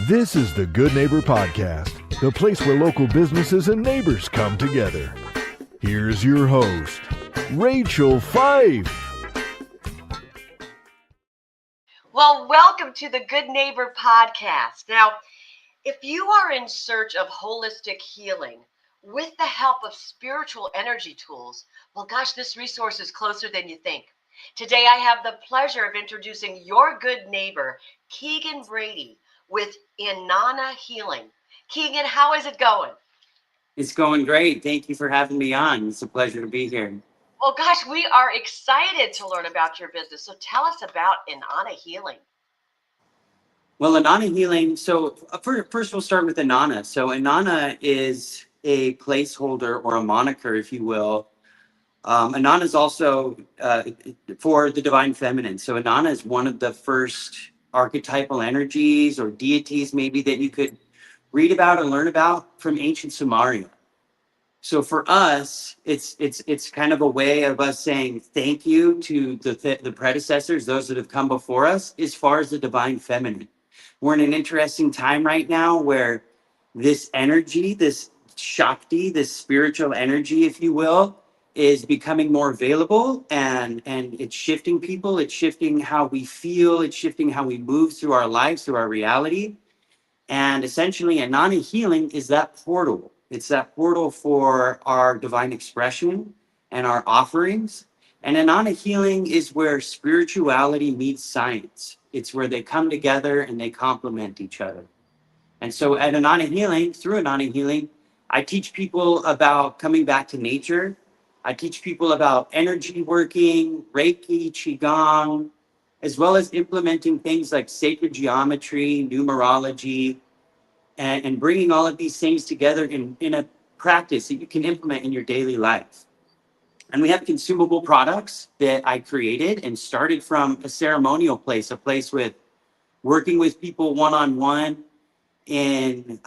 This is the Good Neighbor Podcast, the place where local businesses and neighbors come together. Here's your host, Rachel Fife. Well, welcome to the Good Neighbor Podcast. Now, if you are in search of holistic healing with the help of spiritual energy tools, well, gosh, this resource is closer than you think. Today, I have the pleasure of introducing your good neighbor, Keegan Brady, with Inanna Healing. Keegan, how is it going? It's going great. Thank you for having me on. It's a pleasure to be here. Well, gosh, we are excited to learn about your business. So tell us about Inanna Healing. Well, Inanna Healing, so first we'll start with Inanna. So Inanna is a placeholder or a moniker, if you will. Inanna is also for the divine feminine. So Inanna is one of the first archetypal energies or deities maybe that you could read about and learn about from ancient Sumeria. So for us, it's kind of a way of us saying thank you to the predecessors, those that have come before us, as far as the divine feminine. We're in an interesting time right now where this energy, this Shakti, this spiritual energy, if you will, is becoming more available, and it's shifting people. It's shifting how we feel. It's shifting how we move through our lives, through our reality. And essentially, Inanna Healing is that portal. It's that portal for our divine expression and our offerings. And Inanna Healing is where spirituality meets science. It's where they come together and they complement each other. And so at Inanna Healing, through Inanna Healing, I teach people about coming back to nature. I teach people about energy working, Reiki, Qigong, as well as implementing things like sacred geometry, numerology, and bringing all of these things together in a practice that you can implement in your daily life. And we have consumable products that I created and started from a ceremonial place, a place with working with people one-on-one in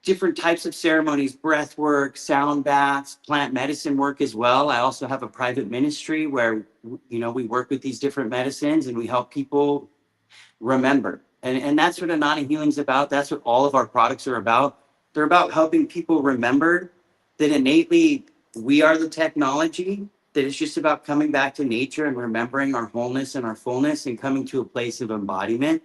different types of ceremonies, breath work, sound baths, plant medicine work as well. I also have a private ministry where, we work with these different medicines and we help people remember. And that's what Inanna Healing is about. That's what all of our products are about. They're about helping people remember that innately we are the technology, that it's just about coming back to nature and remembering our wholeness and our fullness and coming to a place of embodiment.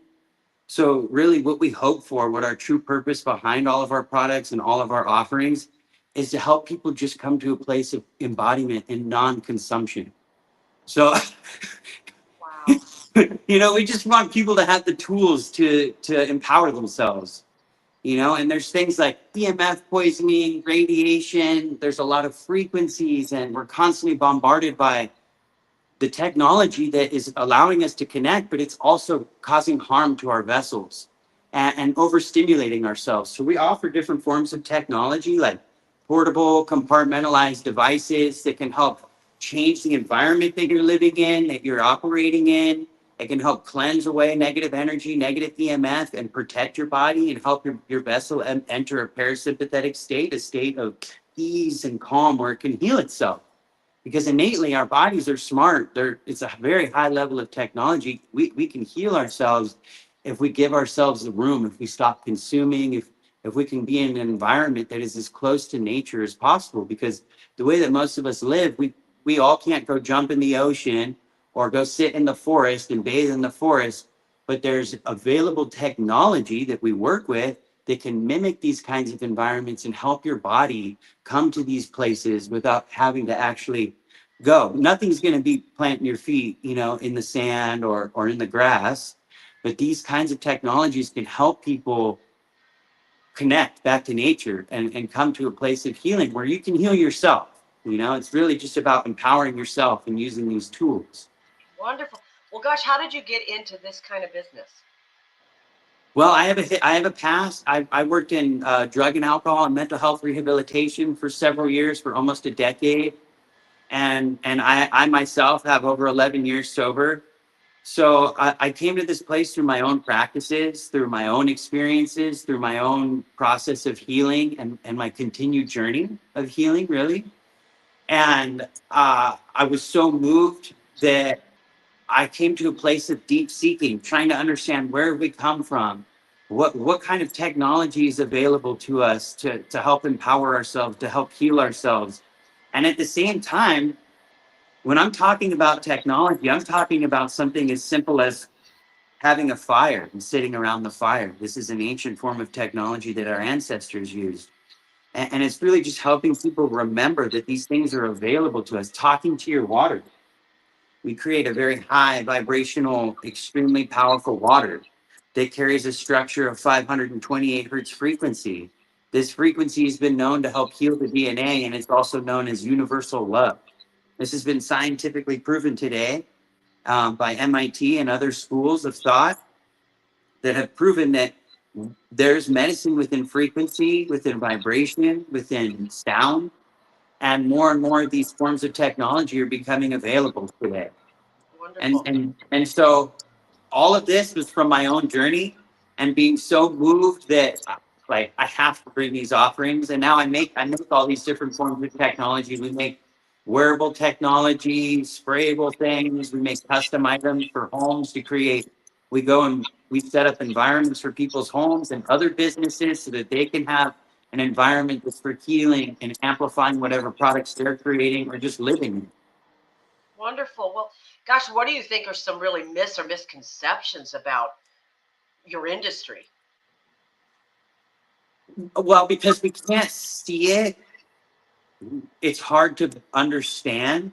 So really what we hope for, what our true purpose behind all of our products and all of our offerings is to help people just come to a place of embodiment and non-consumption. So, Wow. we just want people to have the tools to empower themselves, and there's things like EMF poisoning, radiation, there's a lot of frequencies, and we're constantly bombarded by the technology that is allowing us to connect, but it's also causing harm to our vessels and overstimulating ourselves. So we offer different forms of technology like portable, compartmentalized devices that can help change the environment that you're living in, that you're operating in. It can help cleanse away negative energy, negative EMF, and protect your body and help your vessel enter a parasympathetic state, a state of ease and calm where it can heal itself. Because innately our bodies are smart. It's a very high level of technology. We can heal ourselves if we give ourselves the room, if we stop consuming, if we can be in an environment that is as close to nature as possible. Because the way that most of us live, we all can't go jump in the ocean or go sit in the forest and bathe in the forest. But there's available technology that we work with that can mimic these kinds of environments and help your body come to these places without having to actually go. Nothing's going to be planting your feet, in the sand or in the grass. But these kinds of technologies can help people connect back to nature and come to a place of healing where you can heal yourself. It's really just about empowering yourself and using these tools. Wonderful. Well, gosh, how did you get into this kind of business? Well, I have a past. I worked in drug and alcohol and mental health rehabilitation for several years, for almost a decade. And I myself have over 11 years sober. So I came to this place through my own practices, through my own experiences, through my own process of healing and my continued journey of healing, really. And I was so moved that I came to a place of deep seeking, trying to understand where we come from, what kind of technology is available to us to help empower ourselves, to help heal ourselves. And at the same time, when I'm talking about technology, I'm talking about something as simple as having a fire and sitting around the fire. This is an ancient form of technology that our ancestors used. And it's really just helping people remember that these things are available to us. Talking to your water. We create a very high vibrational, extremely powerful water that carries a structure of 528 hertz frequency. This frequency has been known to help heal the DNA, and it's also known as universal love. This has been scientifically proven today by MIT and other schools of thought that have proven that there's medicine within frequency, within vibration, within sound, and more of these forms of technology are becoming available today. Wonderful. And so all of this was from my own journey and being so moved that like I have to bring these offerings. And now I make all these different forms of technology. We make wearable technology, sprayable things. We make custom items for homes to create. We go and we set up environments for people's homes and other businesses so that they can have an environment that's for healing and amplifying whatever products they're creating or just living in. Wonderful. Well, gosh, what do you think are some really myths or misconceptions about your industry? Well, because we can't see it, it's hard to understand.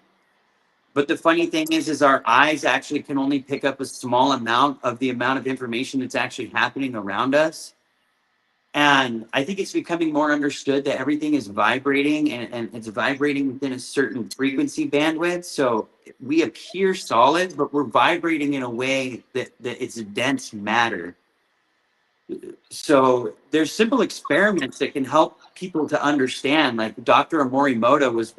But the funny thing is our eyes actually can only pick up a small amount of the amount of information that's actually happening around us. And I think it's becoming more understood that everything is vibrating and it's vibrating within a certain frequency bandwidth. So we appear solid, but we're vibrating in a way that it's dense matter. So there's simple experiments that can help people to understand. Like Dr. Morimoto was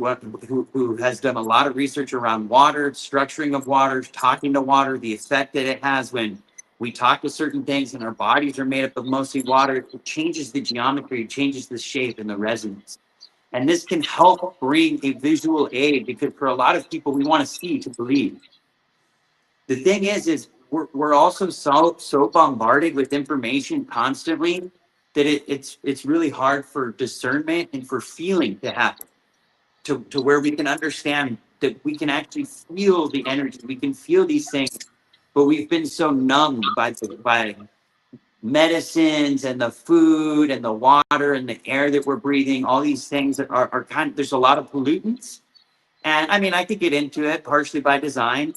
who has done a lot of research around water, structuring of water, talking to water, the effect that it has when we talk to certain things and our bodies are made up of mostly water. It changes the geometry, it changes the shape and the resonance. And this can help bring a visual aid because for a lot of people, we want to see to believe. The thing is we're also so bombarded with information constantly that it's really hard for discernment and for feeling to happen to where we can understand that we can actually feel the energy, we can feel these things, but we've been so numbed by medicines and the food and the water and the air that we're breathing, all these things that are kind of, there's a lot of pollutants. And I mean, I could get into it partially by design,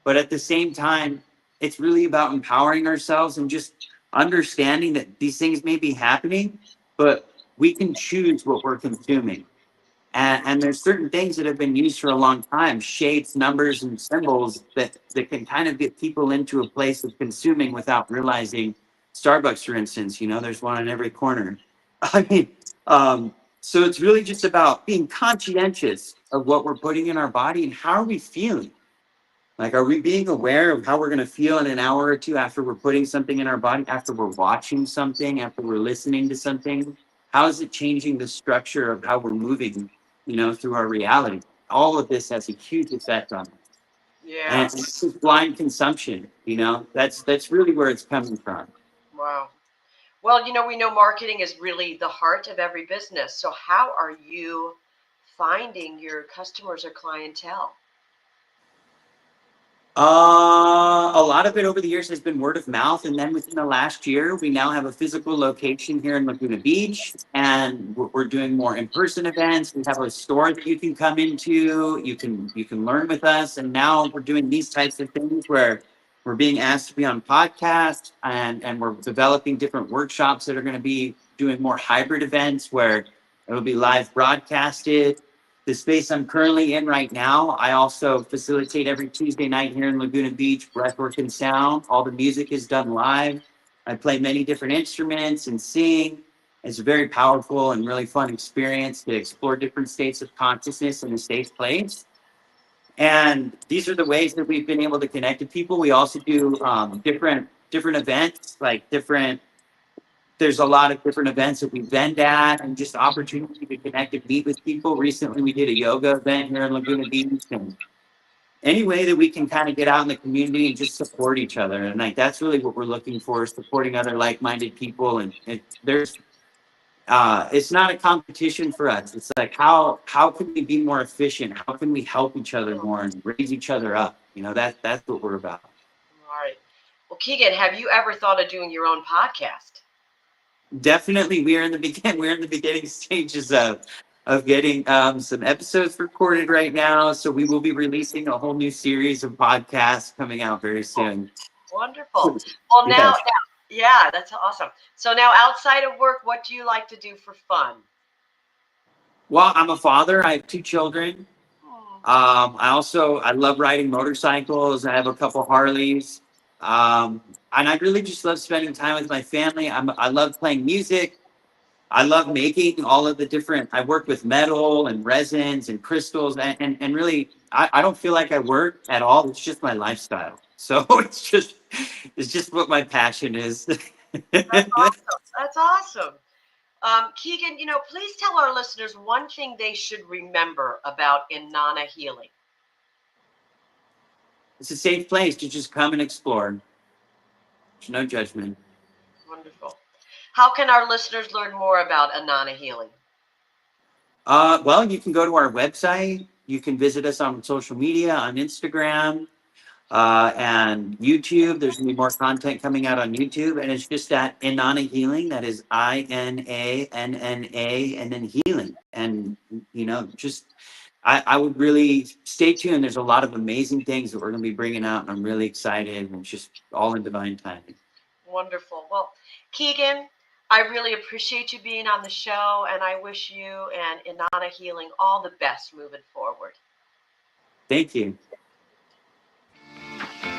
but at the same time, it's really about empowering ourselves and just understanding that these things may be happening, but we can choose what we're consuming. And there's certain things that have been used for a long time, shapes, numbers, and symbols that can kind of get people into a place of consuming without realizing. Starbucks, for instance, there's one on every corner. I mean, so it's really just about being conscientious of what we're putting in our body and how are we feeling? Like, are we being aware of how we're going to feel in an hour or two after we're putting something in our body, after we're watching something, after we're listening to something? How is it changing the structure of how we're moving, through our reality? All of this has a huge effect on it. Yeah. And it's just blind consumption, that's really where it's coming from. Wow. Well, we know marketing is really the heart of every business. So how are you finding your customers or clientele? A lot of it over the years has been word of mouth, and then within the last year, we now have a physical location here in Laguna Beach, and we're doing more in-person events. We have a store that you can come into. You can learn with us, and now we're doing these types of things where we're being asked to be on podcasts, and we're developing different workshops that are going to be doing more hybrid events where it'll be live broadcasted. The space I'm currently in right now, I also facilitate every Tuesday night here in Laguna Beach, breathwork and sound. All the music is done live. I play many different instruments and sing. It's a very powerful and really fun experience to explore different states of consciousness in a safe place. And these are the ways that we've been able to connect to people. We also do different events, like there's a lot of different events that we vend at and just opportunity to connect and meet with people. Recently, we did a yoga event here in Laguna Beach, and any way that we can kind of get out in the community and just support each other. And like, that's really what we're looking for, supporting other like-minded people. And it's not a competition for us. It's like, how can we be more efficient? How can we help each other more and raise each other up? That's what we're about. All right. Well, Keegan, have you ever thought of doing your own podcast? Definitely, we're in the beginning stages of getting some episodes recorded right now. So we will be releasing a whole new series of podcasts coming out very soon. Wonderful. Well, now, yeah, that's awesome. So now, outside of work, what do you like to do for fun? Well, I'm a father. I have 2 children. I love riding motorcycles. I have a couple Harleys. And I really just love spending time with my family. I love playing music. I love making all of the different, I work with metal and resins and crystals, and really, I don't feel like I work at all. It's just my lifestyle. So it's just what my passion is. That's awesome. That's awesome. Keegan, please tell our listeners one thing they should remember about Inanna Healing. It's a safe place to just come and explore. There's no judgment. Wonderful. How can our listeners learn more about Inanna Healing? Well, you can go to our website. You can visit us on social media, on Instagram, and YouTube. There's going to be more content coming out on YouTube. And it's just at Inanna Healing. That is INANNA and then Healing. And, I would really stay tuned. There's a lot of amazing things that we're going to be bringing out. And I'm really excited. And it's just all in divine timing. Wonderful. Well, Keegan, I really appreciate you being on the show, and I wish you and Inanna Healing all the best moving forward. Thank you.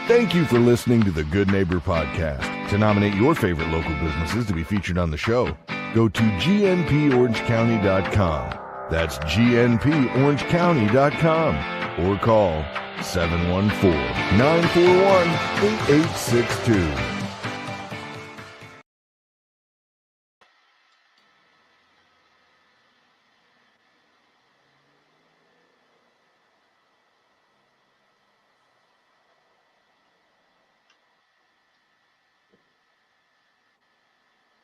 Thank you for listening to the Good Neighbor Podcast. To nominate your favorite local businesses to be featured on the show, go to gnporangecounty.com. That's gnporangecounty.com or call 714-941-8862.